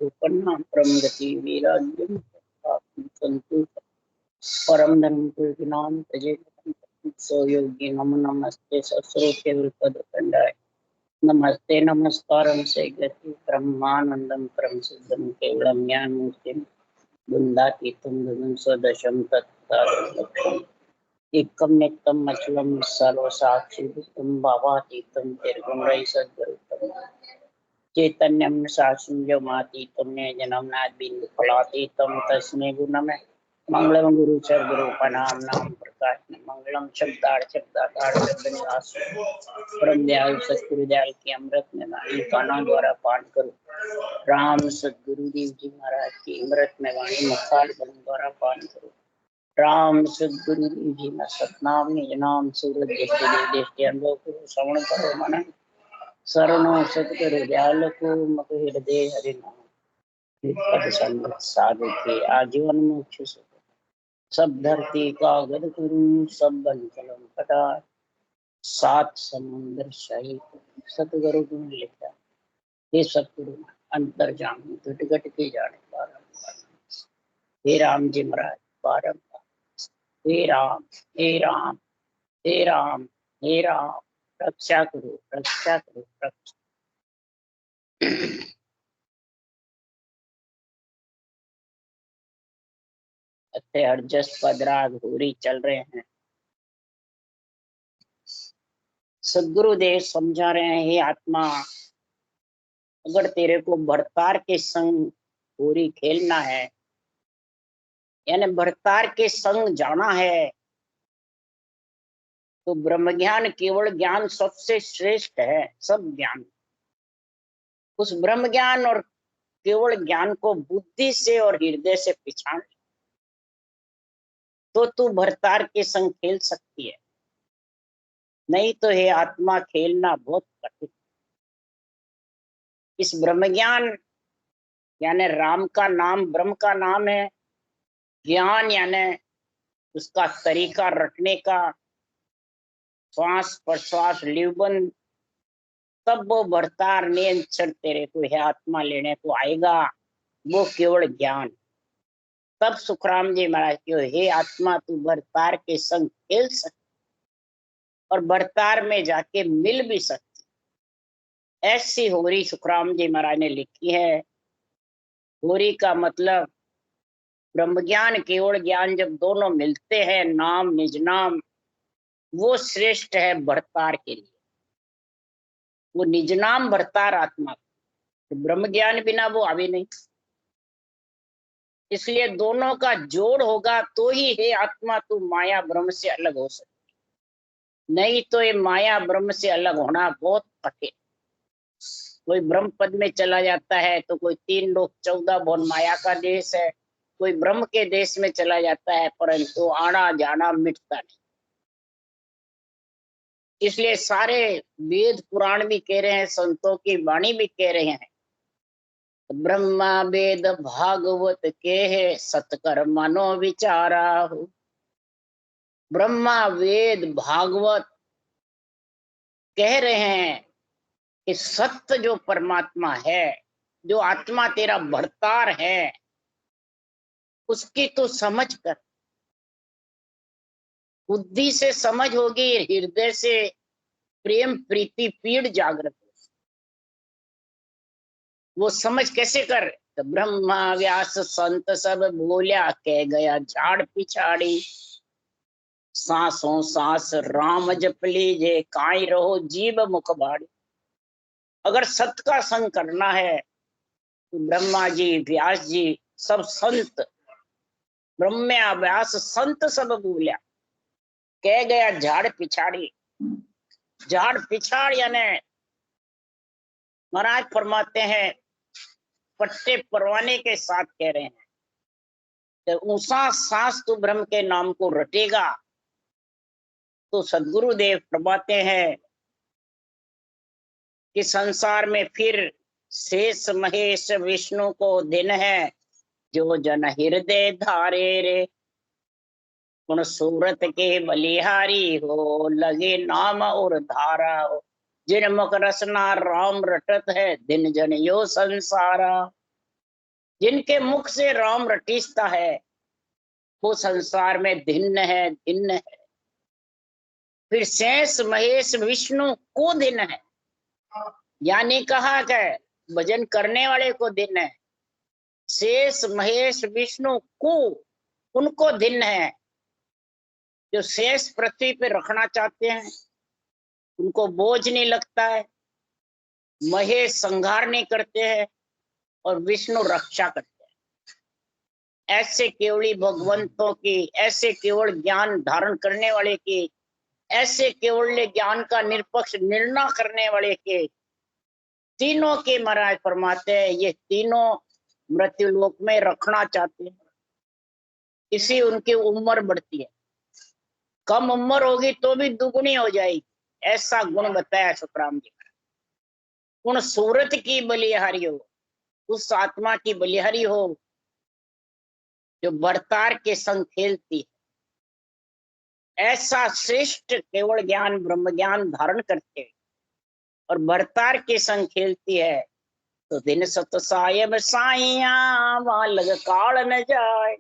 रूपन्नाम परम गति वीराज्यम संतु परम धर्म नाम तजे सो योगी नम नमस्ते सस्रोते विपद कंडाय नमस्ते नमस्कारम से गति ब्रह्मानंदम परम सिद्धम केवलम ज्ञान मूर्तिम बुंदातीतम गगन स्वदशम तत्तारकम एकम नित्यम अचलम सर्वसाक्षी भूतम भावातीतम निर्गुण सद्गुरुतम चैतन्यम शासुंजमातीतम जन्मनाथ बिंदु फलातीतम तस्मै गुणमे मंगलम गुरु सर्वरूपनाम नाम प्रकाश मंगलम शब्दार्थ शब्दाकार शब्द निवास परम दयाल सतगुरु दयाल की अमृत में वाणी कानों द्वारा पाठ करो। राम सतगुरु देव जी महाराज की अमृत में वाणी मुखार द्वारा पाठ करो। राम सतगुरु देव जी में सतनाम निज नाम सूरज देश देश के अनुभव करो श्रवण करो मन शरणों सतगुरु दयाल को मत हृदय हरि नाम पद संगत साधु के आजीवन मोक्ष से सब धरती का गद गुरु सब बन कलम कटा सात समुद्र सहित सतगुरु गुण लिखा। हे सतगुरु अंतर जान घट घट के जाने बारंबार हे राम जी महाराज बारंबार हे राम हे राम हे राम हे राम रक्षा करो रक्षा करो रक्षा। अर्जस पदराग होरी चल रहे हैं। सदगुरुदेव समझा रहे हैं, हे आत्मा अगर तेरे को भरतार के संग होरी खेलना है यानी भरतार के संग जाना है तो ब्रह्म ज्ञान केवल ज्ञान सबसे श्रेष्ठ है। सब ज्ञान उस ब्रह्म ज्ञान और केवल ज्ञान को बुद्धि से और हृदय से पहचान तो तू भरतार के संग खेल सकती है, नहीं तो हे आत्मा खेलना बहुत कठिन। इस ब्रह्म ज्ञान यानी राम का नाम ब्रह्म का नाम है, ज्ञान यानी उसका तरीका रटने का, श्वास प्रश्वास लिवबंद, तब वो भरतार नियंत्रण तेरे को हे आत्मा लेने को आएगा, वो केवल ज्ञान। तब सुखराम जी महाराज क्यों हे आत्मा तू भरतार के संग खेल सकती और भरतार में जाके मिल भी सकती। ऐसी होरी सुखराम जी महाराज ने लिखी है। होरी का मतलब ब्रह्म ज्ञान केवल ज्ञान जब दोनों मिलते हैं, नाम निज नाम, वो श्रेष्ठ है भरतार के लिए। वो निज नाम भरतार आत्मा, तो ब्रह्म ज्ञान बिना वो आवे नहीं। इसलिए दोनों का जोड़ होगा तो ही हे आत्मा तू माया ब्रह्म से अलग हो सकती, नहीं तो ये माया ब्रह्म से अलग होना बहुत कठिन। कोई ब्रह्म पद में चला जाता है तो कोई 3 लोक 14 भुवन माया का देश है, कोई ब्रह्म के देश में चला जाता है, परंतु आना जाना मिटता नहीं। इसलिए सारे वेद पुराण भी कह रहे हैं, संतों की वाणी भी कह रहे हैं, ब्रह्मा वेद भागवत के है सतकर मनो विचारा हो। ब्रह्मा वेद भागवत कह रहे हैं कि सत्य जो परमात्मा है, जो आत्मा तेरा भरतार है, उसकी तो समझ कर, बुद्धि से समझ होगी, हृदय से प्रेम प्रीति पीड़ जागृत हो। वो समझ कैसे कर, तो ब्रह्मा व्यास संत सब बोलिया कह गया झाड़ पिछाड़ी, सांसों सांस राम जप लीजे काई रहो जीव मुख बाड़ी। अगर सत्य का संग करना है तो ब्रह्मा जी व्यास जी सब संत, ब्रह्मा व्यास संत सब बोलिया कह गया झाड़ पिछाड़ी। झाड़ पिछाड़ यानी महाराज फरमाते हैं पट्टे परवाने के साथ कह रहे हैं, तो ऊंचा सांस तू ब्रह्म के नाम को रटेगा तो सदगुरुदेव फरमाते हैं कि संसार में फिर शेष महेश विष्णु को दिन है, जो जन हृदय धारे रे गुण सूरत के बलिहारी हो, लगे नाम और धारा हो, जिन मुख रसना राम रटत है दिन जन यो संसारा। जिनके मुख से राम रटीसता है वो संसार में भिन्न है, भिन्न है। फिर शेष महेश विष्णु को दिन है, यानी कहा कि भजन करने वाले को दिन है। शेष महेश विष्णु को, उनको दिन है जो शेष पृथ्वी पे रखना चाहते हैं, उनको बोझ नहीं लगता है। महेश संहार नहीं करते हैं और विष्णु रक्षा करते हैं। ऐसे केवली भगवंतों की, ऐसे केवल ज्ञान धारण करने वाले की, ऐसे केवल ज्ञान का निरपेक्ष निर्णय करने वाले के, तीनों के महाराज फरमाते हैं ये तीनों मृत्यु लोक में रखना चाहते हैं। इसी उनकी उम्र बढ़ती है, कम उम्र होगी तो भी दुगुनी हो जाएगी, ऐसा गुण बताया सुखराम जी का। उन सूरत की बलिहारी हो, उस आत्मा की बलिहारी हो जो बरतार के संग खेलती है। ऐसा श्रेष्ठ केवल ज्ञान ब्रह्म ज्ञान धारण करके और बरतार के संग खेलती है तो दिन सत साहेब साइया वहां लग काल न जाए।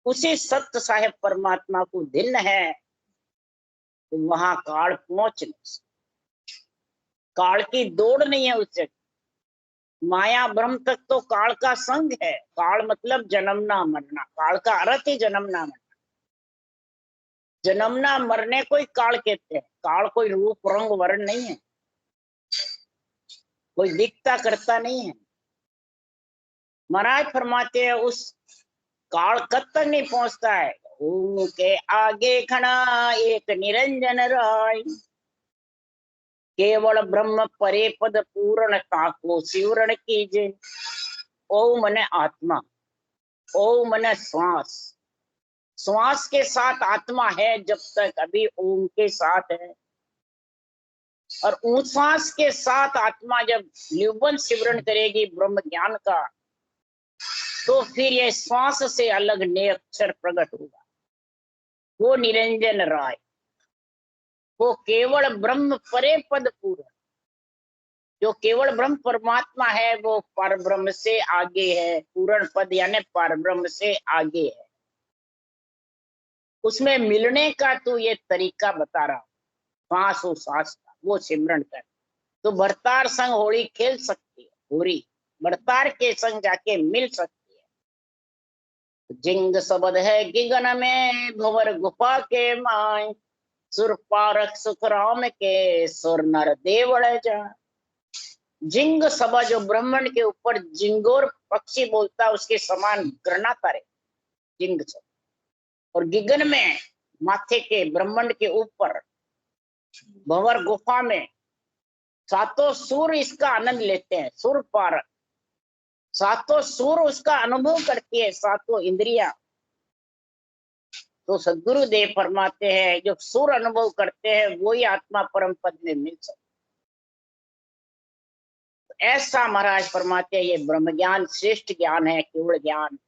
उसी सत्य साहेब परमात्मा को दिन है तो वहां काल पहुंच नहीं सकता। काल की दौड़ नहीं है उससे। माया ब्रह्म तक तो काल का संग है। काल मतलब जन्मना मरना, काल का अर्थ ही जन्मना मरना। जन्मना मरने को ही काल कहते हैं। काल कोई रूप रंग वर्ण नहीं है, कोई दिखता करता नहीं है। महाराज फरमाते हैं उस काल कब तक नहीं पहुंचता है। ओम के आगे खड़ा एक निरंजन राय, केवल ब्रह्म परे पद पूर्णता को सिवरण कीजिए। ओम मने आत्मा, ओम मने श्वास, श्वास के साथ आत्मा है जब तक अभी ओम के साथ है। और उच्छ्वास के साथ आत्मा जब निबंध सिमरण करेगी ब्रह्म ज्ञान का, तो फिर ये श्वास से अलग नए अक्षर प्रकट होगा। वो निरंजन राय, वो केवल ब्रह्म परे पद पूर्ण, जो केवल ब्रह्म परमात्मा है वो पर ब्रह्म से आगे है। पूर्ण पद यानी पर ब्रह्म से आगे है। उसमें मिलने का तो ये तरीका बता रहा हूं, सांस हो सांस का वो सिमरण कर तो बरतार संग होली खेल सकती है। होरी बरतार के संग जाके मिल सकती है। जिंग शब्द है गिगन में भंवर गुफा के माय, सुर पारक सुख राम के सुर नर देवल जा। जिंग सभा जो ब्राह्मण के ऊपर जिंगोर पक्षी बोलता है उसके समान करना तारे जिंग सभा। और गिगन में माथे के ब्रह्मांड के ऊपर भंवर गुफा में सातों सूर इसका आनंद लेते हैं। सुर पारक, सातों सूर उसका अनुभव करती है, सातों इंद्रियां। तो सदगुरु देव फरमाते हैं जो सुर अनुभव करते हैं वही आत्मा परम पद में मिल सकते। ऐसा महाराज फरमाते हैं ये ब्रह्म ज्ञान श्रेष्ठ ज्ञान है, केवल ज्ञान।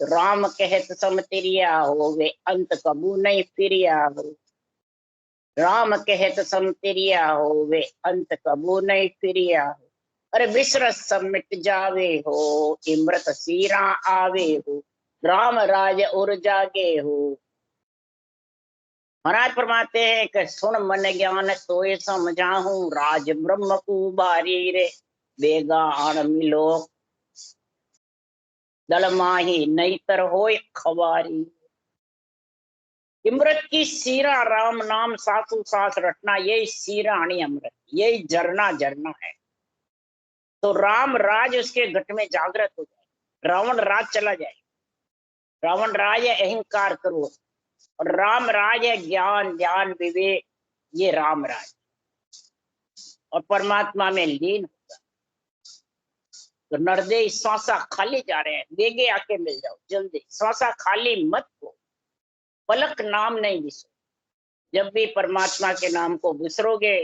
राम कहत सम तिरिया हो वे अंत कबू नहीं फिरिया हो। राम कहत सम तिरिया हो वे अंत कबू नहीं फिरिया हो। अरे विसरत सब मिट जावे हो, इमृत सीरा आवे हो। राम राज उर जागे हो। महाराज फरमाते हैं कि सुन मन ज्ञान तोय समझाहू, राज ब्रह्म को बारी रे बेगा आन मिलो। दल माही नहीं तर होय खवारी। इमृत की सीरा राम नाम सासु सास रटना, यही सीरा आनी अमृत, यही झरना झरना है। तो राम राज उसके घट में जागृत हो जाए, रावण राज चला जाए। रावण राज है अहंकार करो और राम राज है ज्ञान ज्ञान विवेक, ये राम राज। और परमात्मा में लीन होगा। तो नरदे श्वासा खाली जा रहे हैं, देगे आके मिल जाओ जल्दी, श्वासा खाली मत हो, पलक नाम नहीं बिसरो। जब भी परमात्मा के नाम को बिसरोगे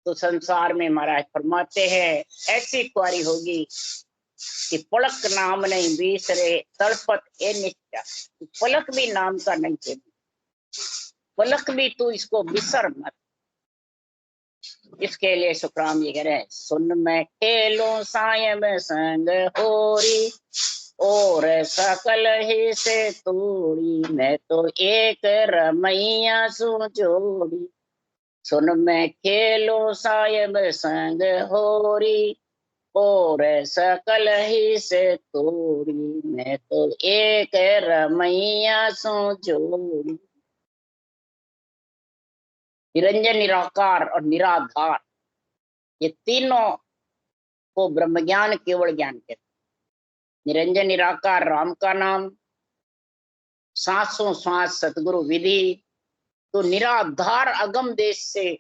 तो संसार में महाराज फरमाते हैं ऐसी क्वारी होगी कि पलक नाम नहीं बिसरे तड़पत ए नित्या। पलक भी नाम का नहीं चाहिए, पलक भी तू इसको बिसर मत। इसके लिए सुखराम जी कह रहे हैं, सुन मैं खेलूं सायब संग होरी, और सकल ही से तोड़ी, मैं तो एक रमैया सु जोड़ी। सुन मैं खेलूं सायब संग होरी, और सकल ही से तोड़ी, मैं तो एक रमैया सु जोड़ी। निरंजन, निराकार और निराधार, ये तीनों को ब्रह्म ज्ञान केवल ज्ञान कहते हैं। निरंजन निराकार राम का नाम, सांसों सांस सतगुरु विधि, तो निराधार अगम देश से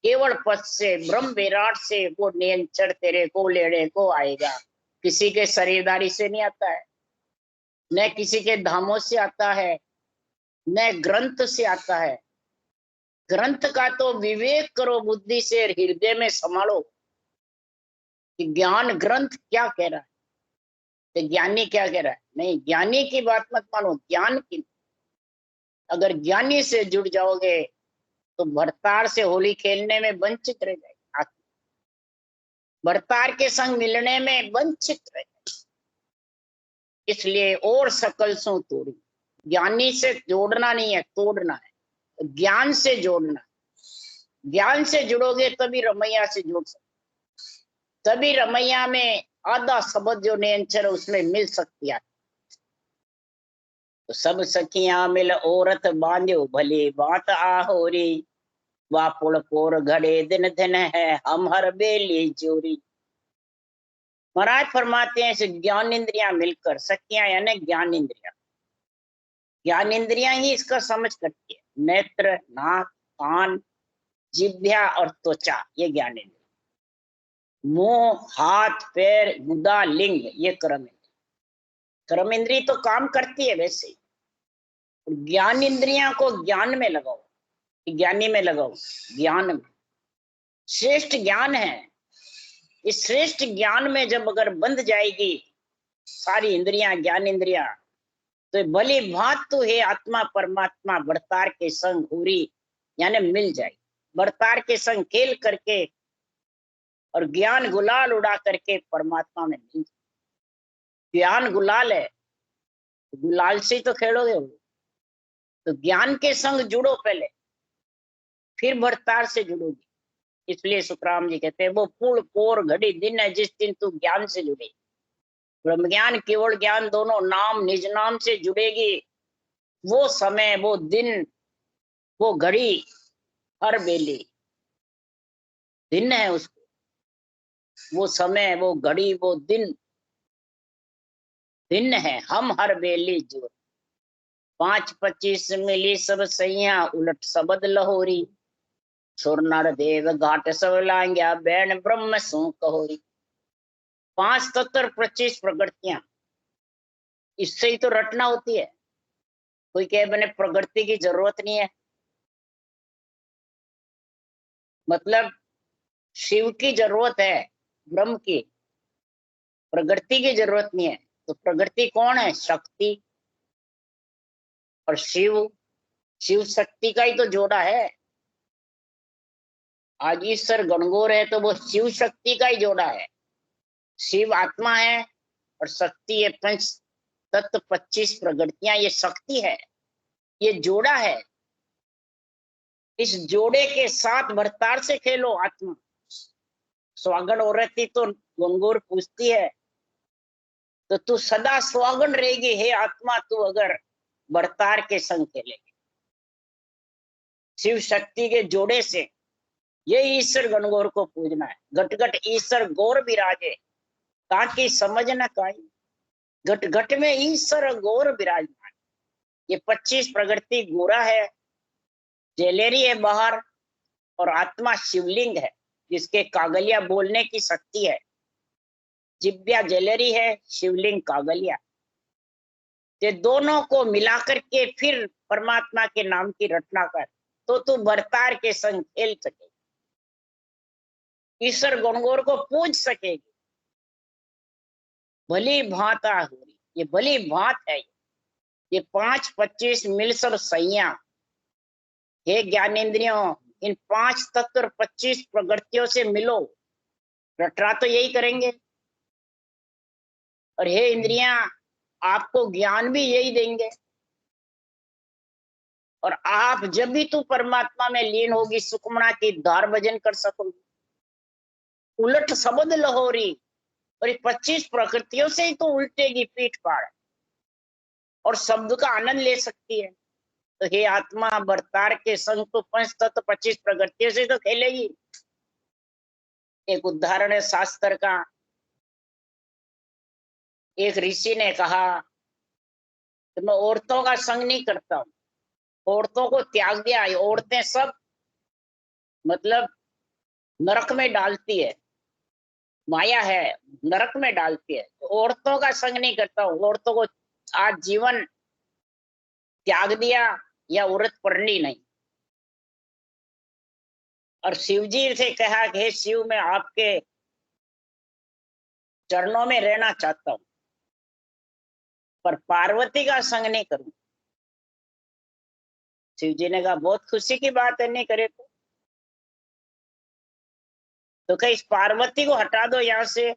केवल पद से ब्रह्म विराट से वो नियंत्रण तेरे को लेने को आएगा। किसी के शरीरदारी से नहीं आता है, न किसी के धामों से आता है, न ग्रंथ से आता है। ग्रंथ का तो विवेक करो बुद्धि से, हृदय में संभालो कि ज्ञान ग्रंथ क्या कह रहा है, तो ज्ञानी क्या कह रहा है। नहीं, ज्ञानी की बात मत मानो, ज्ञान की। अगर ज्ञानी से जुड़ जाओगे तो भरतार से होली खेलने में वंचित रह जाएगा, भरतार के संग मिलने में वंचित रह जाएगा। इसलिए और सकल सो तोड़ी, ज्ञानी से जोड़ना नहीं है, तोड़ना है, ज्ञान से जोड़ना है। ज्ञान से जुड़ोगे तभी रमैया से जुड़ सकते, तभी रमैया में आधा शब्द जो नियंत्रण उसमें मिल सकती है। तो सब सखियां मिल औरत बांधो, भले बात आहोरी, वापुड़ कोर घड़े दिन दिन है, हम हर बेली जोरी। महाराज फरमाते हैं, इसे ज्ञान इंद्रियां मिलकर, सखियां यानी ज्ञान इंद्रियां, ज्ञान इंद्रियां ही इसका समझ करती है। नेत्र, नाक, कान, जिह्वा और त्वचा, ये ज्ञान इंद्रिया। मुंह, हाथ, पैर, गुदा, लिंग, ये कर्म इंद्रिय। कर्म इंद्रिय तो काम करती है वैसे ही, ज्ञान इंद्रियां को ज्ञान में लगाओ, ज्ञानी में लगाओ, ज्ञान में श्रेष्ठ ज्ञान है। इस श्रेष्ठ ज्ञान में जब अगर बंध जाएगी सारी इंद्रियां, ज्ञान इंद्रियां, तो भली भात तो है आत्मा परमात्मा बरतार के संग पूरी यानी मिल जाएगी। बरतार के संग खेल करके और ज्ञान गुलाल उड़ा करके परमात्मा में मिल जाए। ज्ञान गुलाल है, गुलाल से ही तो खेलोगे। तो ज्ञान के संग जुड़ो पहले, फिर बरतार से जुड़ोगी। इसलिए सुखराम जी कहते हैं, वो पुल पोर घड़ी दिन है जिस दिन तू ज्ञान से जुड़े। ब्रह्म ज्ञान केवल ज्ञान दोनों नाम निज नाम से जुड़ेगी, वो समय, वो दिन, वो घड़ी, हर बेली दिन है उसको, वो समय, वो घड़ी, वो दिन है, हम हर बेली जोर। 5-25 मिली सब सैया, उलट सबद लहोरी, सुर नर देव घाट सब लांग्या, बैन ब्रह्म सो कहोरी। 5 तत्व 25 प्रगतियां, इससे ही तो रटना होती है। कोई कहे बने प्रगति की जरूरत नहीं है, मतलब शिव की जरूरत है, ब्रह्म की, प्रगति की जरूरत नहीं है। तो प्रगति कौन है? शक्ति। और शिव, शिव शक्ति का ही तो जोड़ा है। आज ईश्वर गणगौर है तो वो शिव शक्ति का ही जोड़ा है। शिव आत्मा है और शक्ति है पंच तत्व 25 प्रगतियां, ये शक्ति है, ये जोड़ा है। इस जोड़े के साथ भरतार से खेलो आत्मा। स्वागण हो रहती तो गंगोर पूछती है, तो तू सदा स्वागण रहेगी हे आत्मा, तू अगर भरतार के संग खेलेगी। शिव शक्ति के जोड़े से ये ईश्वर गणगौर को पूजना है। घट घट ईश्वर गौर विराजे, ताकि समझ न काई, घट घट में ईश्वर गौर विराजमान। ये 25 प्रगति गोरा है, जेलेरी है बाहर, और आत्मा शिवलिंग है जिसके कागलिया बोलने की शक्ति है। जिब्या जेलेरी है, शिवलिंग कागलिया। ये दोनों को मिलाकर के फिर परमात्मा के नाम की रचना कर, तो तू भरतार के संग खेल सकेगी, ईश्वर गणगौर को पूज सकेगी। भली भात आहुरी, ये भली भात है। ये 5-25 मिल सब सैया, हे ज्ञानेन्द्रियों, इन 5 तत्व और 25 प्रकृतियों से मिलो। रटरा तो यही करेंगे। और हे इंद्रियां, आपको ज्ञान भी यही देंगे। और आप जब भी तू परमात्मा में लीन होगी, सुखमणा की धार भजन कर सकोगी। उलट शब्द लहोरी, और ये 25 प्रकृतियों से ही तो उल्टेगी पीठ पाड़, और शब्द का आनंद ले सकती है। तो हे आत्मा, बरतार के संग तो 5 तत्व 25 प्रकृतियों से तो खेलेगी। एक उदाहरण है शास्त्र का। एक ऋषि ने कहा कि मैं औरतों का संग नहीं करता हूं, औरतों को त्याग दिया। औरतें सब मतलब नरक में डालती है, माया है, नरक में डालती है। तो औरतों का संग नहीं करता हूं, औरतों को आज जीवन त्याग दिया, या औरत पढ़नी नहीं। और शिव जी से कहा कि हे शिव, मैं आपके चरणों में रहना चाहता हूं, पर पार्वती का संग नहीं करूं। शिव जी ने कहा बहुत खुशी की बात है, नहीं करे तो कहीं इस पार्वती को हटा दो यहां से,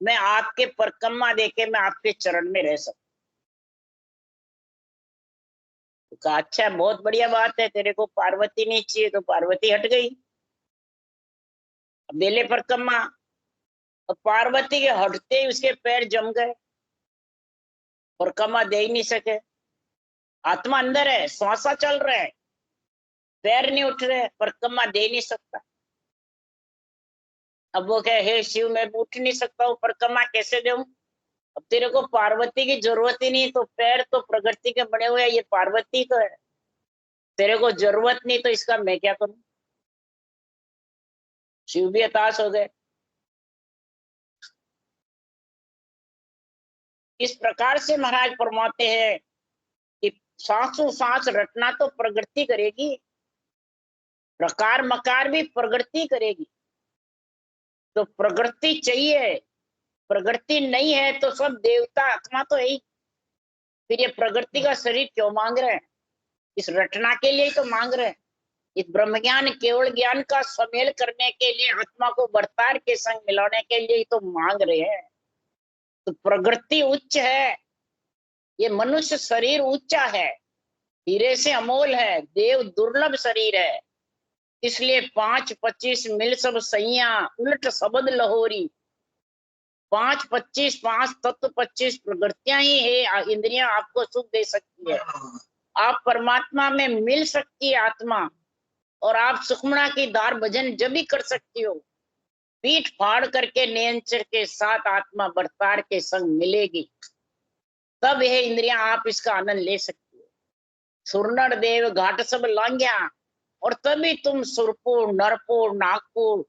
मैं आपके परिक्रमा देके मैं आपके चरण में रह सकता। तो कहा अच्छा, बहुत बढ़िया बात है, तेरे को पार्वती नहीं चाहिए। तो पार्वती हट गई। बेले परिक्रमा, और पार्वती के हटते ही उसके पैर जम गए, परिक्रमा दे ही नहीं सके। आत्मा अंदर है, श्वासा चल रहा है, पैर नहीं उठ रहे, परिक्रमा दे नहीं सकता। अब वो कहे हे शिव, मैं उठ नहीं सकता हूँ, परिक्रमा कैसे दूं? अब तेरे को पार्वती की जरूरत ही नहीं, तो पैर तो प्रकृति के बने हुए हैं, ये पार्वती तो है, तेरे को जरूरत नहीं, तो इसका मैं क्या करूं? शिव भी हताश हो गए। इस प्रकार से महाराज फरमाते हैं कि सांसों सांस रटना तो प्रकृति करेगी, प्रकार मकार भी प्रकृति करेगी। तो प्रकृति चाहिए, प्रकृति नहीं है तो सब देवता आत्मा तो है ही। फिर ये प्रकृति का शरीर क्यों मांग रहे हैं? इस रटना के लिए तो मांग रहे हैं। इस ब्रह्म ज्ञान केवल ज्ञान का सम्मेल करने के लिए, आत्मा को वर्तार के संग मिलाने के लिए तो मांग रहे हैं। तो प्रकृति उच्च है, ये मनुष्य शरीर ऊंचा है, हीरे से अमोल है, देव दुर्लभ शरीर है। इसलिए 5 25 मिल सब सैया, उलट शब्द लहोरी। 5 25 5 तत्व 25 प्रकृतियां ही है, इंद्रियां आपको सुख दे सकती है। आप परमात्मा में मिल सकती है आत्मा, और आप सुखमणा की दार भजन जब भी कर सकती हो। पीठ फाड़ करके नियंत्रण के साथ आत्मा वर्तार के संग मिलेगी, तब यह इंद्रियां आप इसका आनंद ले सकती हो। सुरनर देव घाट सब लांग्या, और तभी तुम सुरपुर, नरपुर, नागपुर,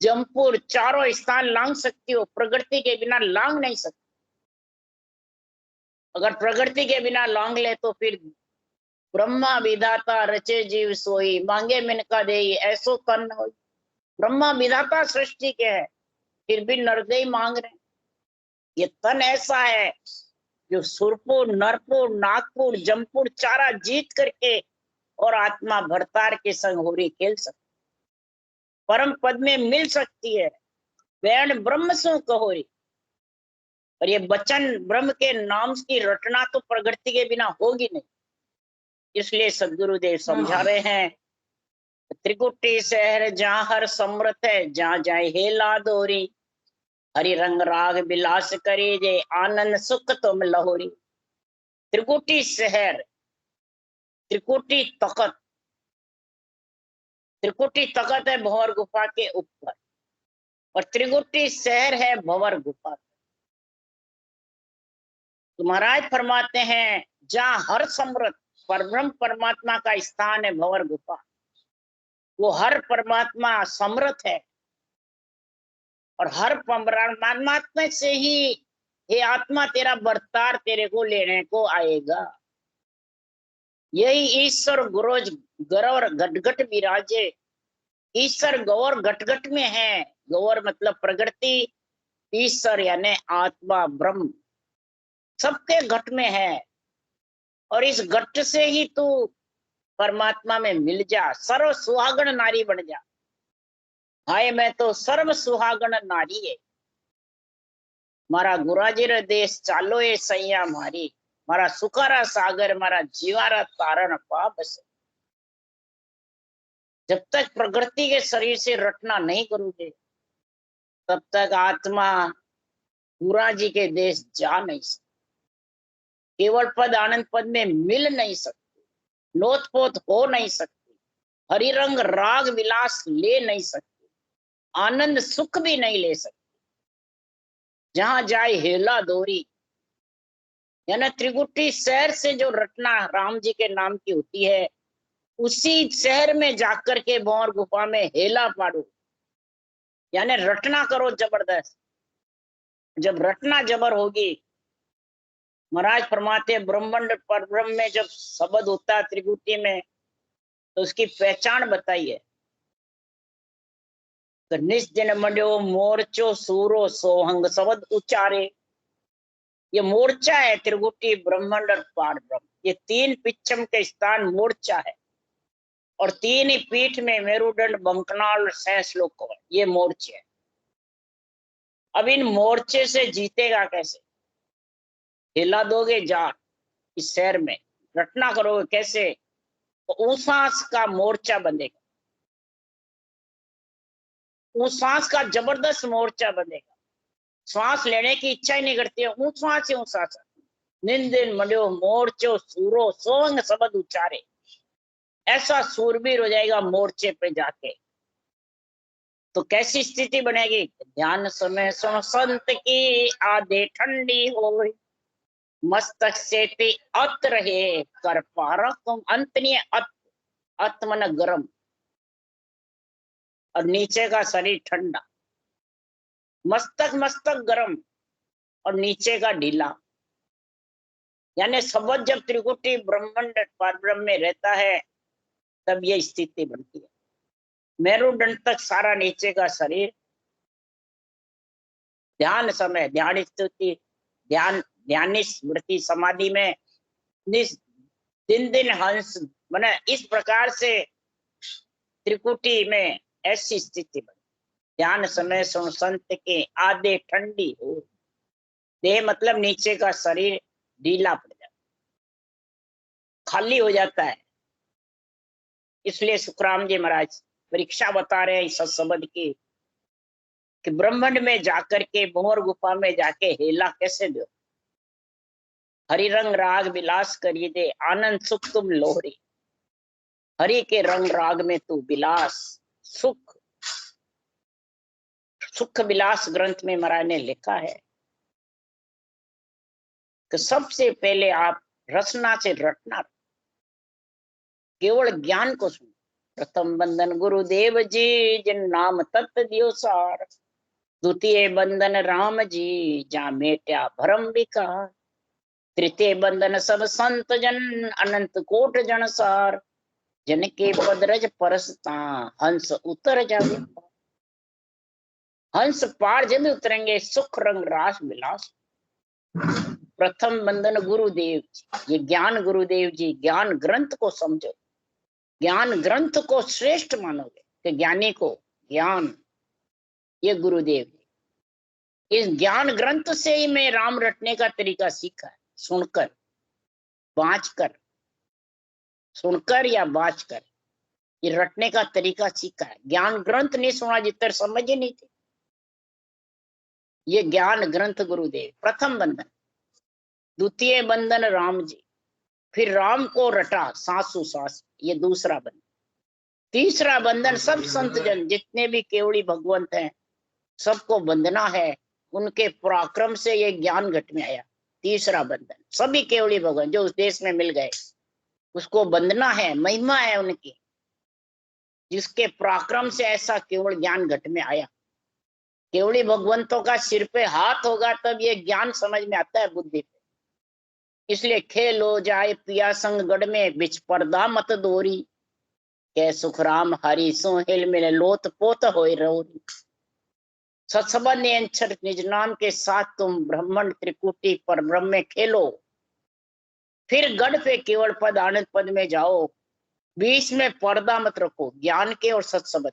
जमपुर चारों स्थान लांग सकती हो। प्रकृति के बिना लांग नहीं सकती। अगर प्रकृति के बिना लांग ले तो फिर ब्रह्मा विधाता रचे जीव सोई, मांगे मिनका देई ऐसो तन हो। ब्रह्मा विधाता सृष्टि के है, फिर भी नरदेई मांग रहे। ये तन ऐसा है जो सुरपुर, नरपुर, नागपुर, जमपुर चारा जीत करके और आत्मा भरतार के संग होरी खेल सकती, परम पद में मिल सकती है। वैण ब्रह्म सो कहोरी। और ये वचन ब्रह्म के नाम की रटना तो प्रकृति के बिना होगी नहीं। इसलिए सदगुरुदेव समझा रहे हैं, त्रिकुटी शहर जहाँ हर समृत है, जहाँ जाए हेला दोरी। हरि रंग राग विलास करे, जे आनंद सुख तुम लहोरी। त्रिकुटी शहर, त्रिकुटी तखत, त्रिकुटी तखत है भंवर गुफा के ऊपर, और त्रिकुटी शहर है भंवर गुफा। तो महाराज फरमाते हैं जहाँ हर समृत परब्रह्म परमात्मा का स्थान है भंवर गुफा, वो हर परमात्मा समृत है, और हर परमात्मा से ही ये आत्मा तेरा बर्तार तेरे को लेने को आएगा। यही ईश्वर गुरोज गौर घटघट विराजे। ईश्वर गौर घटघट में है। गौर मतलब प्रकृति, ईश्वर यानी आत्मा ब्रह्म सबके घट में है। और इस घट से ही तू परमात्मा में मिल जा, सर्व सुहागण नारी बन जा। हाय मैं तो सर्व सुहागण नारी है, मारा गुराजीर देश चालो ए सैया मारी, मारा सुखारा सागर मारा जीवारा तारण पाप से। जब तक प्रकृति के शरीर से रटना नहीं करोगे तब तक आत्मा गुरा जी के देश जा नहीं सकती, केवल पद आनंद पद में मिल नहीं सकती, लोथपोत हो नहीं सकती, हरिरंग राग विलास ले नहीं सकती, आनंद सुख भी नहीं ले सकती। जहां जाए हेला दोरी, यानी त्रिकुटी शहर से जो रटना राम जी के नाम की होती है, उसी शहर में जाकर के भंवर गुफा में हेला पाड़ो, यानी रटना करो जबरदस्त। जब रटना जबर होगी, महाराज फरमाते ब्रह्मांड पर ब्रह्म में जब शब्द होता है त्रिकुटी में, तो उसकी पहचान बताइए। तो निस दिन मंड्यो मोर्चो सूरो सोहंग शब्द उच्चारे, ये मोर्चा है त्रिकुटी ब्रह्मांड और पार ब्रह्म, ये तीन पिछम के स्थान मोर्चा है, और तीन ही पीठ में मेरुदंड बंकनाल सहस्लोक, ये मोर्चे है। अब इन मोर्चे से जीतेगा कैसे? हिला दोगे जाट इस शहर में, रटना करोगे कैसे? तो ऊसास का मोर्चा बंधेगा, ऊसास का जबरदस्त मोर्चा बंधेगा, श्वास लेने की इच्छा ही नहीं करती है, ऊसास से ऊसास। निंदिन मड्यो मोर्चो सूरो सोंग शब्द उच्चारे, ऐसा सूरबीर हो जाएगा मोर्चे पे जाके। तो कैसी स्थिति बनेगी? ध्यान समय सुन संत की आधे ठंडी हो, मस्तक से अत रहे कर पारा तुम अंतनीय अत, अत मन गरम और नीचे का शरीर ठंडा, मस्तक मस्तक गरम और नीचे का ढीला। यानी शब्द जब त्रिकुटी ब्रह्मांड परब्रह्म में रहता है तब ये स्थिति बनती है। मेरुदंड तक सारा नीचे का शरीर, ध्यान समय ध्यान स्तुति ध्यान ध्यानी स्मृति समाधि में दिन दिन हंस बने, इस प्रकार से त्रिकुटी में ऐसी स्थिति बनी। ध्यान समय सुन संत के आधे ठंडी हो, देह मतलब नीचे का शरीर ढीला पड़ जाता, खाली हो जाता है। इसलिए सुखराम जी महाराज परीक्षा बता रहे हैं इस शब्द की कि ब्रह्मांड में जाकर के भंवर गुफा में जाके हेला कैसे दो, हरि रंग राग विलास करिए दे, आनंद सुख तुम लोहरी, हरि के रंग राग में तू विलास सुख। सुख विलास ग्रंथ में महाराज ने लिखा है कि सबसे पहले आप रसना से रटना, केवल ज्ञान को सुनो। प्रथम बंधन गुरुदेव जी जिन नाम तत्व दियो सार, द्वितीय बंधन राम जी जा मेट्या भरम विकार, तृतीय बंधन सब संत जन अनंत कोट जन सार, जन के पदरज परसता हंस उतर जावे, हंस पार जब उतरेंगे सुख रंग रास विलास। प्रथम बंधन गुरुदेव जी, ये ज्ञान गुरुदेव जी, ज्ञान ग्रंथ को समझो, ज्ञान ग्रंथ को श्रेष्ठ मानोगे कि ज्ञानी को ज्ञान, ये गुरुदेव जी। इस ज्ञान ग्रंथ से ही मैं राम रटने का तरीका सीखा है, सुनकर बाँचकर, सुनकर या बाँचकर ये रटने का तरीका सीखा है। ज्ञान ग्रंथ नहीं सुना जितर समझ ही नहीं थी, ये ज्ञान ग्रंथ गुरुदेव प्रथम बंधन। द्वितीय बंधन राम जी, फिर राम को रटा सासू सास, ये दूसरा बंधन। तीसरा बंधन सब संत जन जितने भी केवड़ी भगवंत हैं सबको बंधना है, उनके पराक्रम से ये ज्ञान घट में आया। तीसरा बंधन सभी केवड़ी भगवान जो उस देश में मिल गए उसको बंधना है, महिमा है उनकी, जिसके पराक्रम से ऐसा केवल ज्ञान घट में आया। केवड़ी भगवंतों का सिर पे हाथ होगा तब ये ज्ञान समझ में आता है बुद्धि पे। इसलिए खेलो जाए पिया संग गढ़ में बिच पर्दा मत दोरी, के सुखराम हरि सो हिल मिले लोत पोत होए रोरी, सत्सबंध अंचर निज नाम के साथ तुम ब्रह्मांड त्रिकुटी पर ब्रह्म में खेलो, फिर गढ़ पे केवल पद आनंद पद में जाओ, बीच में पर्दा मत रखो ज्ञान के और सत्संग।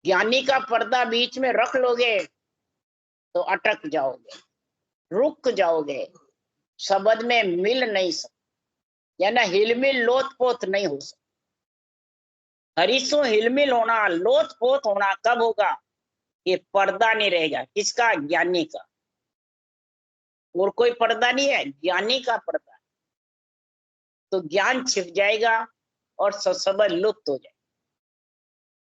ज्ञानी का पर्दा बीच में रख लोगे तो अटक जाओगे, रुक जाओगे, शब्द में मिल नहीं सकते, या ना हिलमिल लोथ पोथ नहीं हो सकता। हरीसो हिलमिल होना, लोथ पोथ होना कब होगा? ये पर्दा नहीं रहेगा। किसका? ज्ञानी का। और कोई पर्दा नहीं है, ज्ञानी का पर्दा। तो ज्ञान छिप जाएगा और सत्संग लुप्त हो जाएगा।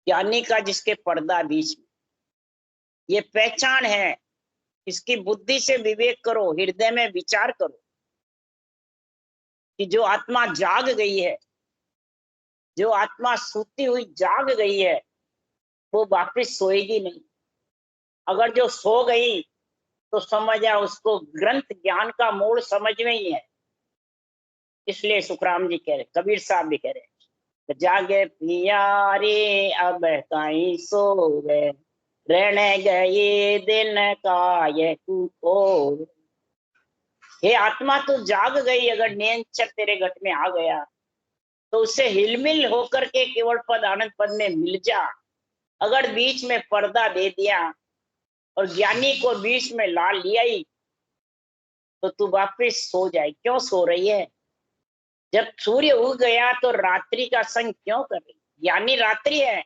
ज्ञानी का जिसके पर्दा बीच में, ये पहचान है। इसकी बुद्धि से विवेक करो, हृदय में विचार करो कि जो आत्मा जाग गई है, जो आत्मा सूती हुई जाग गई है, वो वापिस सोएगी नहीं। अगर जो सो गई तो समझ आ उसको ग्रंथ ज्ञान का मूल समझ में ही है। इसलिए सुखराम जी कह रहे, कबीर साहब भी कह रहे, जागे पियारे अब कहीं सो गए, रहने गए दिन का ये को। हे आत्मा तू जाग गई, अगर नियंचर तेरे घट में आ गया तो उससे हिलमिल होकर के केवल पद आनंद पद में मिल जा। अगर बीच में पर्दा दे दिया और ज्ञानी को बीच में ला लिया ही, तो तू वापिस सो जाए। क्यों सो रही है? जब सूर्य उग गया तो रात्रि का संग क्यों कर रही? ज्ञानी रात्रि है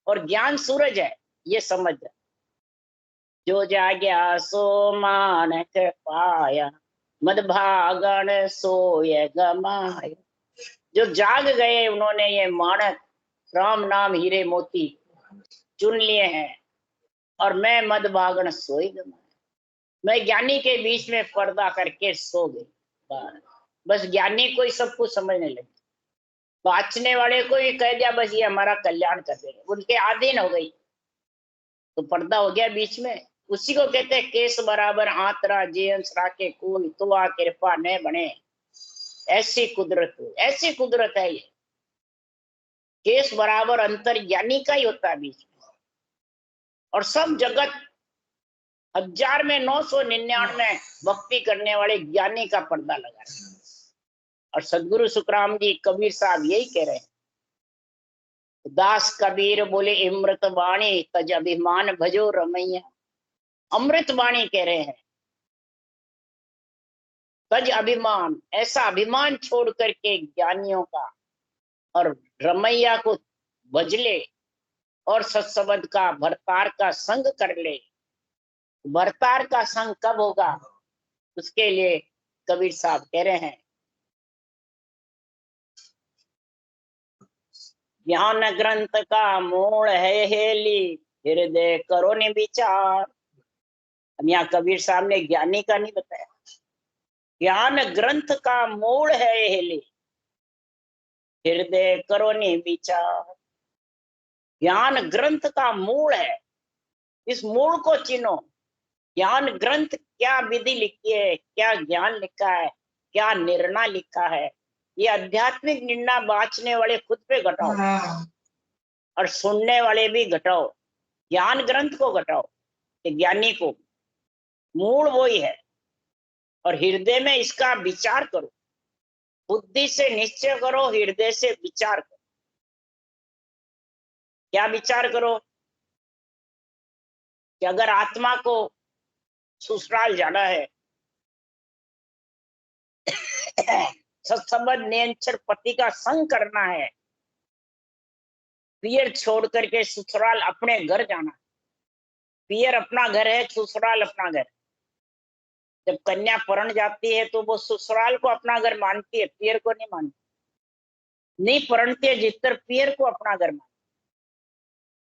और ज्ञान सूरज है, ये समझ जा। जो जाग्या सो मानक पाया, मद भागण सोय गमाया। जो जाग गए उन्होंने ये मानक राम नाम हीरे मोती चुन लिए हैं, और मैं मद भागण सोई गमाया। मैं ज्ञानी के बीच में पर्दा करके सो गई। बस ज्ञानी को ही सब कुछ समझने लगे। बाँचने वाले को ही कह दिया बस ये हमारा कल्याण कर देगा, उनके अधीन हो गई तो पर्दा हो गया बीच में। उसी को कहते हैं केस बराबर आंतरा जेंस राके कोई तो आ कृपा न बने। ऐसी कुदरत, ऐसी कुदरत है ये। केस बराबर अंतर ज्ञानी का ही होता है बीच में। और सब जगत 1000 में 999 भक्ति करने वाले ज्ञानी का पर्दा लगा है। और सदगुरु सुखराम जी कबीर साहब यही कह रहे हैं। दास कबीर बोले अमृत वाणी तज अभिमान भजो रमैया। अमृत वाणी कह रहे हैं, तज अभिमान, ऐसा अभिमान छोड़ करके ज्ञानियों का और रमैया को भज ले और सत्संग का भरतार का संग कर ले। भरतार का संग कब होगा? उसके लिए कबीर साहब कह रहे हैं, ज्ञान ग्रंथ का मूल है हेली, हृदय करो ने विचार। अब यहाँ कबीर साहब ने ज्ञानी का नहीं बताया। ज्ञान ग्रंथ का मूल है हेली, हृदय करो ने विचार। ज्ञान ग्रंथ का मूल है, इस मूल को चिन्हो। ज्ञान ग्रंथ क्या विधि लिखी है, क्या ज्ञान लिखा है, क्या निर्णय लिखा है, ये आध्यात्मिक निर्णय बांचने वाले खुद पे घटाओ और सुनने वाले भी घटाओ। ज्ञान ग्रंथ को घटाओ, ज्ञानी को मूल वही है। और हृदय में इसका विचार करो, बुद्धि से निश्चय करो, हृदय से विचार करो। क्या विचार करो? कि अगर आत्मा को ससुराल जाना है, सत्संग नियंत्रण पति का संग करना है, पियर छोड़ करके ससुराल अपने घर जाना। पियर अपना घर है, ससुराल अपना घर। जब कन्या परण जाती है तो वो ससुराल को अपना घर मानती है, पियर को नहीं मानती। नहीं परणती है जितर पियर को अपना घर मानती।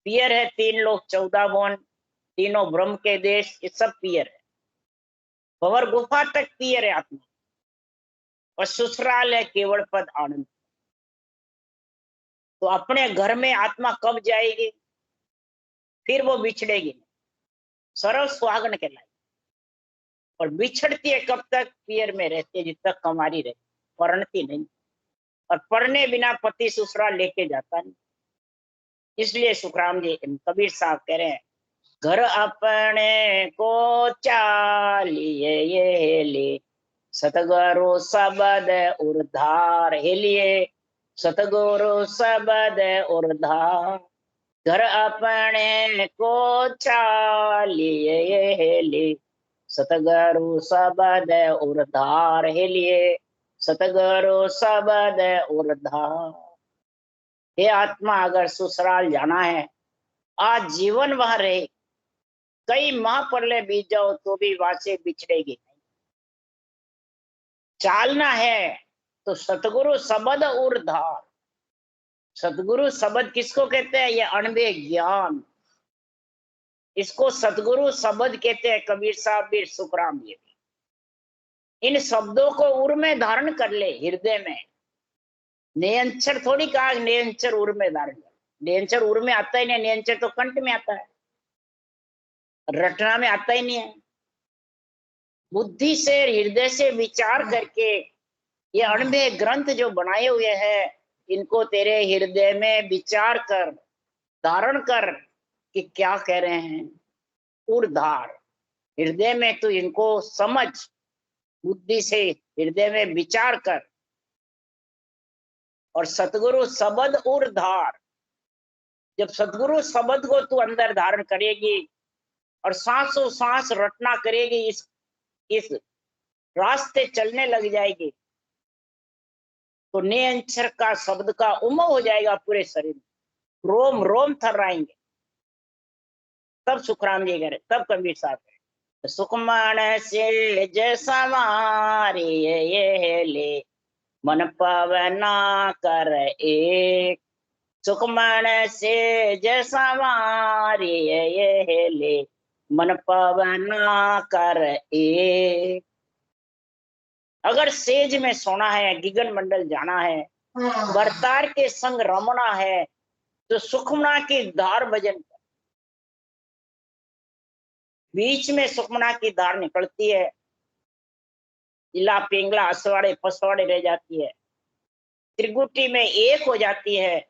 पियर है 3 लोग 14 भुवन, तीनों ब्रह्म के देश, ये सब पियर है। भंवर गुफा तक पियर है आत्मा, और ससुराल है केवल पद आनंद। तो अपने घर में आत्मा कब जाएगी? फिर वो बिछड़ेगी नहीं, सर्व सुहागन कहलाएगी। और बिछड़ती है कब तक? पियर में रहती है जब तक कमारी रहती, परणती नहीं। और पढ़ने बिना पति ससुराल लेके जाता नहीं। इसलिए सुखराम जी कबीर साहब कह रहे हैं, घर अपने को चालिए ये ले, सतगुरु शब्द उद्धार हेलिए, सतगुरु सबद उर्धार, घर अपने को चालिए ले। सतगुरु सबद उर्धार हेलिए, सतगुरु सबद उर्धार। हे आत्मा, अगर ससुराल जाना है, आज जीवन वहां रहे, कई माह परले बीत जाओ तो भी वहां से बिछड़ेगी नहीं। चालना है तो सतगुरु सबद उर्धार। सतगुरु शब्द किसको कहते हैं? ये अणबे ज्ञान, इसको सतगुरु शब्द कहते हैं। कबीर साहब भी, सुखराम जी भी। इन शब्दों को उर में धारण कर ले, हृदय में। नियंचर थोड़ी कहा, नियंचर उर में धारण कर। नियंचर उर में आता ही नहीं, नियंचर तो कंठ में आता है, रटना में आता ही नहीं है। बुद्धि से, हृदय से विचार करके ये अणबे ग्रंथ जो बनाए हुए हैं, इनको तेरे हृदय में विचार कर, धारण कर कि क्या कह रहे हैं। उर्धार, हृदय में तू इनको समझ, बुद्धि से हृदय में विचार कर। और सतगुरु शब्द उर्धार, जब सतगुरु शब्द को तू अंदर धारण करेगी और सांसों सांस रटना करेगी, इस रास्ते चलने लग जाएगी, तो नियंचर का शब्द का उमंग हो जाएगा पूरे शरीर में, रोम रोम थर्राएंगे। तब सुखराम जी कह रहे, तब कबीर साहब कह, सुखमण से जैसा मारे ये ले, मन पवना कर एक। सुखमण से जैसा मारे ये ले, मन पवना कर एक। अगर सेज में सोना है, गिगन मंडल जाना है, बरतार के संग रमना है, तो सुखमना की धार भजन कर। बीच में सुखमना की धार निकलती है, इला पिंगला असवाड़े पसवाड़े रह जाती है, त्रिगुटी में एक हो जाती है,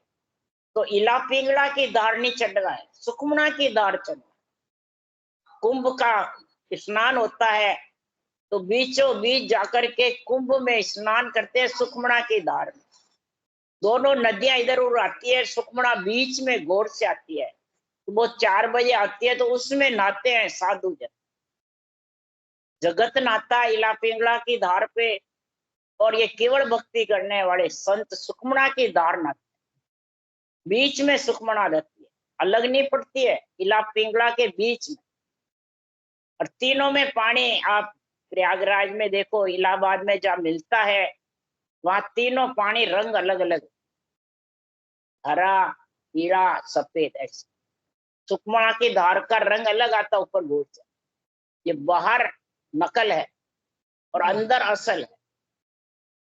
तो इला पिंगला की धार नहीं चढ़ना है, सुखमना की धार चढ़ना। कुंभ का स्नान होता है, तो बीचों बीच जाकर के कुंभ में स्नान करते हैं सुखमना की धार में। दोनों नदियां इधर उधर आती है, सुखमना बीच में गौर से आती है, तो वो 4 बजे आती है, तो उसमें नहाते हैं साधु जन। जगत नाता इला पिंगला की धार पे, और ये केवल भक्ति करने वाले संत सुखमना की धार नाते। बीच में सुखमना रहती है, अलग नहीं पड़ती है, इला पिंगला के बीच में। और तीनों में पानी, आप प्रयागराज में देखो, इलाहाबाद में जहाँ मिलता है, वहां तीनों पानी रंग अलग अलग, हरा, पीला, सफेद, ऐसे। सुखमना की धार का रंग अलग आता ऊपर गोल से। ये बाहर नकल है और अंदर असल है।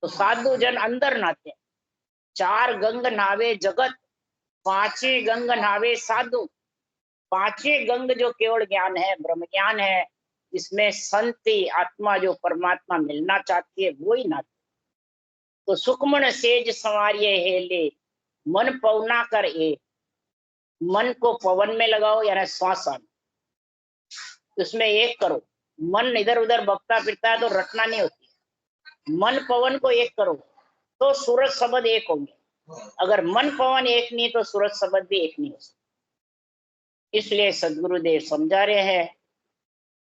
तो साधु जन अंदर नहाते हैं। 4 गंग नावे जगत, 5वीं गंग नावे साधु। 5वीं गंग जो केवल ज्ञान है, ब्रह्म ज्ञान है, इसमें संति आत्मा जो परमात्मा मिलना चाहती है, वो ही नहाते। तो सुखमन सेज संवारिये हेले, मन पवना कर ए। मन को पवन में लगाओ, यानी श्वास आना, उसमें एक करो। मन इधर उधर बकता फिरता है तो रटना नहीं होती है। मन पवन को एक करो तो सूरज शब्द एक होंगे। अगर मन पवन एक नहीं तो सूरज शब्द भी एक नहीं हो सकता। इसलिए सदगुरुदेव समझा रहे हैं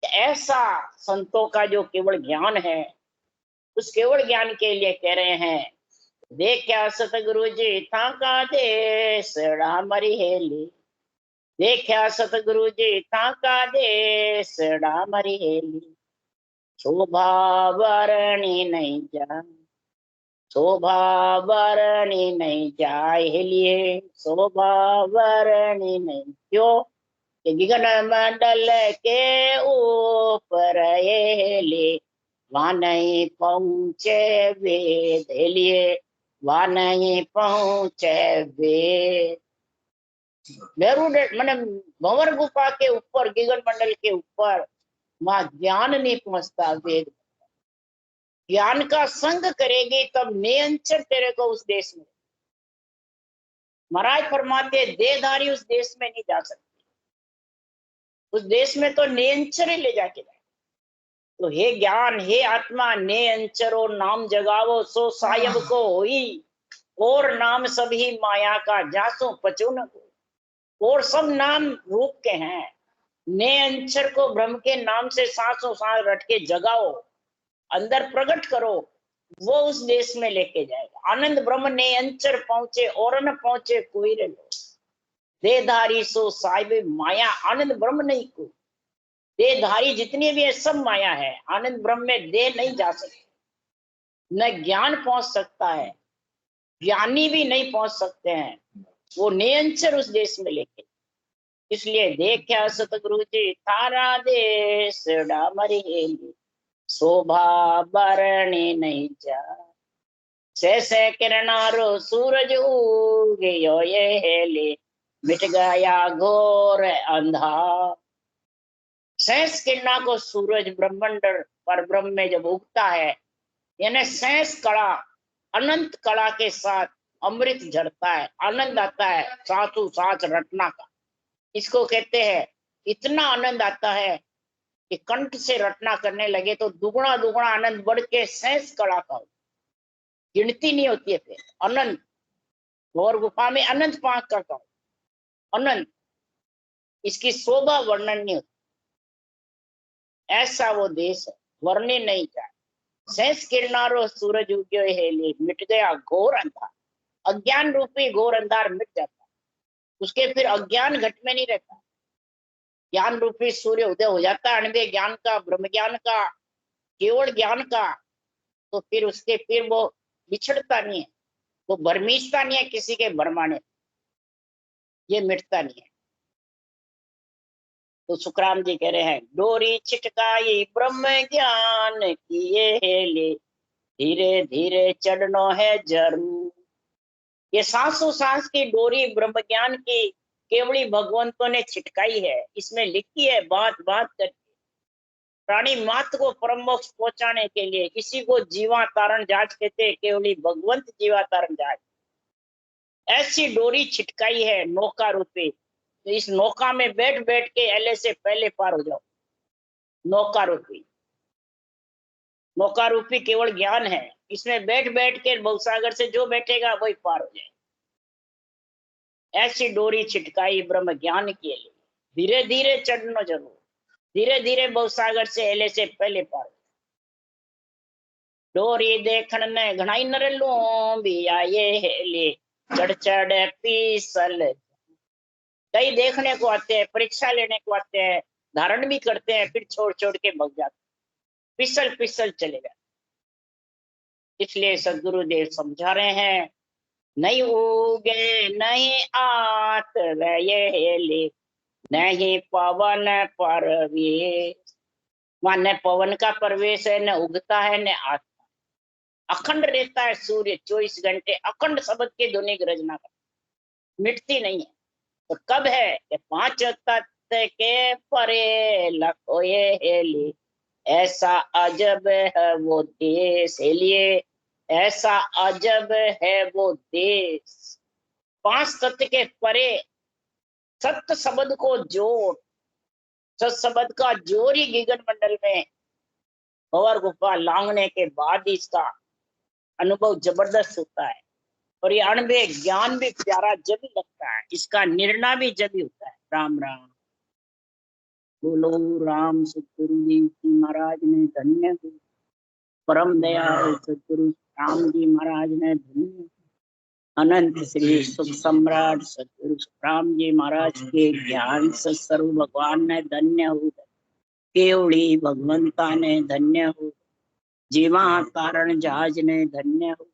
कि ऐसा संतों का जो केवल ज्ञान है, उस केवल ज्ञान के लिए कह रहे हैं, देखा सतगुरु जी था का देश हमारी हेली। देखा सतगुरु जी था का देश हमारी हेली। शोभा वर्णी नहीं जा, शोभा वर्णी नहीं जाए हेलिए, शोभा वर्णी नहीं। क्यों? गगन मंडल के ऊपर हेले, वहां नहीं पहुंचे वेद हेलिए, वहां नहीं पहुंचे वेद। मेरू मैंने भंवर गुफा के ऊपर, गगन मंडल के ऊपर, वहां ज्ञान नहीं पहुंचता, वेद। ज्ञान का संग करेगी तब नियंचर तेरे को उस देश में। महाराज फरमाते देहधारी उस देश में नहीं जा सकते, उस देश में तो नियंचर ही ले जाके जाए। तो हे ज्ञान, हे आत्मा, नियंचरो नाम जगावो, सो सायब को होई। और नाम सभी माया का जासो पचो न को। और सब नाम रूप के हैं। ने अंचर को ब्रह्म के नाम से सांसों सांस रट के जगाओ, अंदर प्रकट करो, वो उस देश में लेके जाएगा। आनंद ब्रह्म ने अंचर पहुंचे और न पहुंचे कोई रे लो। देहधारी सो साहिब माया, आनंद ब्रह्म नहीं कोई। देहधारी जितनी भी है सब माया है। आनंद ब्रह्म में देह नहीं जा सकती, न ज्ञान पहुंच सकता है, ज्ञानी भी नहीं पहुंच सकते हैं। वो नियंचर उस देश में लेके। इसलिए देखा सतगुरु जी थारा देश डामरी, शोभा बरणी नहीं जा। से किरणारो सूरज उगयो ये हेले, मिट गया घोर अंधा। सैंस किरणा को सूरज ब्रह्मंडर पर ब्रह्म में जब उगता है, यानी सैंस कड़ा, अनंत कड़ा के साथ अमृत झरता है, आनंद आता है साथू साथ रटना का। इसको कहते हैं, इतना आनंद आता है कि कंठ से रटना करने लगे तो दुगुना दुगुना आनंद बढ़ के सैंस कड़ा का, गिनती नहीं होती है फिर। अनंत, गौर गुफा में अनंत पांच का अनंत, इसकी शोभा वर्णन नहीं होती। ऐसा वो देश है, वर्णन नहीं जाए। सैंस किरणारो सूरज उग्यो हेली, मिट गया घोर अंधार। अज्ञान रूपी घोर अंधार मिट जाता है, उसके फिर अज्ञान घट में नहीं रहता। ज्ञान रूपी सूर्य उदय हो जाता है, अणवे ज्ञान का, ब्रह्म ज्ञान का, केवल ज्ञान का। तो फिर उसके फिर वो बिछड़ता नहीं है, वो भरमीचता नहीं है किसी के भरमाने, ये मिटता नहीं है। तो सुखराम जी कह रहे हैं, डोरी छिटकाई ब्रह्म ज्ञान की ये हेली, धीरे धीरे चढ़नो है जरूर। ये सांसों सांस की डोरी ब्रह्म ज्ञान की केवली भगवंतों ने छिटकाई है। इसमें लिखी है बात बात करके, प्राणी मात्र को परम मोक्ष पहुंचाने के लिए। इसी को जीवा तारण जहाज कहते हैं, केवली भगवंत जीवा तारण जहाज। ऐसी डोरी छिटकाई है नौका रूपी, तो इस नौका में बैठ बैठ के एले से पहले पार हो जाओ। नौका रूपी, नौका रूपी केवल ज्ञान है, इसमें बैठ बैठ के भवसागर से जो बैठेगा वही पार हो जाए। ऐसी डोरी छिटकाई ब्रह्म ज्ञान के लिए, धीरे धीरे चढ़ना जरूर, धीरे धीरे भवसागर से एले से पहले पार। डोरी देखण ने घणाई नर भी आए हेले, चढ़ चढ़ पीसल। कई देखने को आते हैं, परीक्षा लेने को आते हैं, धारण भी करते हैं, फिर छोड़ छोड़ के भग जाते, पिसल पिसल चले जाते। इसलिए सदगुरुदेव समझा रहे हैं, नहीं उगे नहीं आत ये, नहीं पवन परवेश। वहां न पवन का परवेश है, न उगता है, न आत्मा। अखंड रहता है सूर्य 24 घंटे, अखंड शब्द की ध्वनि रचना कर, मिटती नहीं है। तो कब है कि 5 तत्व के परे लखोए हेली, ऐसा अजब है वो देश। हेलिए, ऐसा अजब है वो देश। 5 तत्व के परे सत्य शब्द को जोड़, सत शब्द का जोर ही गगन मंडल में भंवर गुफा लांघने के बाद ही इसका अनुभव जबरदस्त होता है। और ये अणवे ज्ञान भी प्यारा जब ही लगता है, इसका निर्णय भी जब ही होता है। राम राम बोलो। राम सतगुरु जी की महाराज ने धन्य हो, परम दयाल सतगुरु राम जी महाराज ने धन्य। अनंत श्री सुख सम्राट सतगुरु राम जी महाराज के ज्ञान से सर्व भगवान ने धन्य हो, केवड़ी भगवंता ने धन्य हो, जीवा तारण जहाज ने धन्य हो,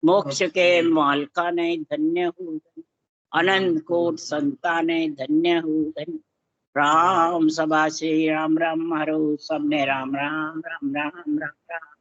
मोक्ष के मालका ने धन्य हो, अनंत कोट संता ने धन्य हो। धन्य राम सभा से राम राम हरो, सबने राम राम राम राम राम राम।